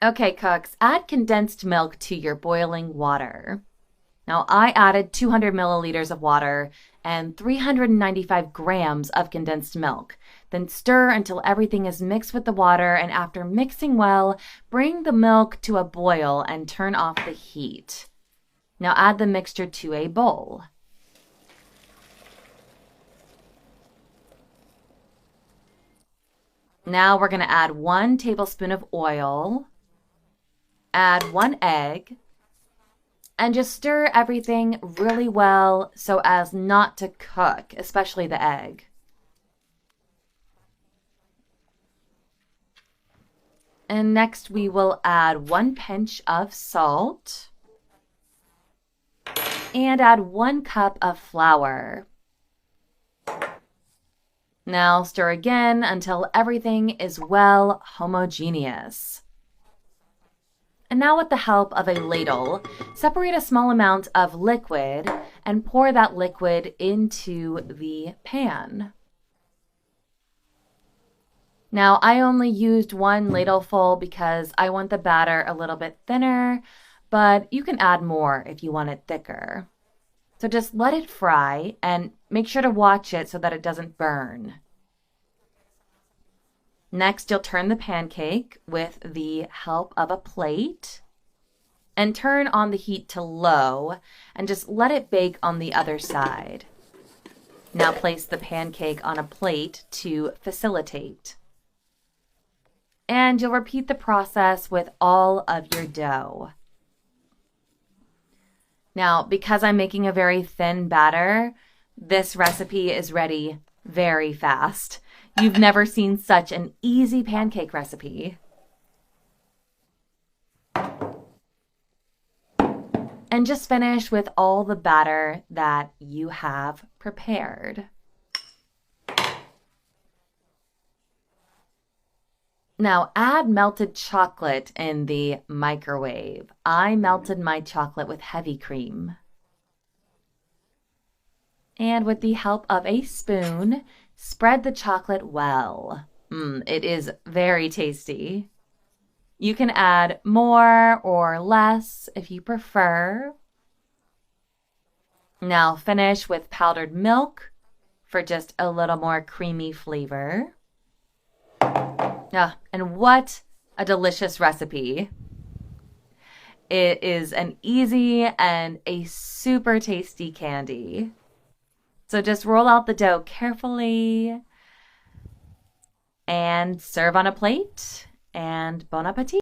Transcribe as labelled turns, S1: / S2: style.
S1: Okay, cooks, add condensed milk to your boiling water. Now, I added 200 milliliters of water and 395 grams of condensed milk. Then stir until everything is mixed with the water, and after mixing well, bring the milk to a boil and turn off the heat. Now add the mixture to a bowl. Now we're going to add 1 tablespoon of oil, add 1 egg, and just stir everything really well so as not to cook, especially the egg. And next we will add 1 pinch of salt and add 1 cup of flour. Now stir again until everything is well homogeneous. And now with the help of a ladle, separate a small amount of liquid and pour that liquid into the pan. Now I only used 1 ladleful because I want the batter a little bit thinner, but you can add more if you want it thicker. So just let it fry and make sure to watch it so that it doesn't burn. Next, you'll turn the pancake with the help of a plate and turn on the heat to low and just let it bake on the other side. Now place the pancake on a plate to facilitate. And you'll repeat the process with all of your dough. Now, because I'm making a very thin batter, this recipe is ready very fast. You've never seen such an easy pancake recipe. And just finish with all the batter that you have prepared. Now add melted chocolate in the microwave. I melted my chocolate with heavy cream. And with the help of a spoon, spread the chocolate well. It is very tasty. You can add more or less if you prefer. Now finish with powdered milk for just a little more creamy flavor. And what a delicious recipe. It is an easy and a super tasty candy. So just roll out the dough carefully and serve on a plate, and bon appetit.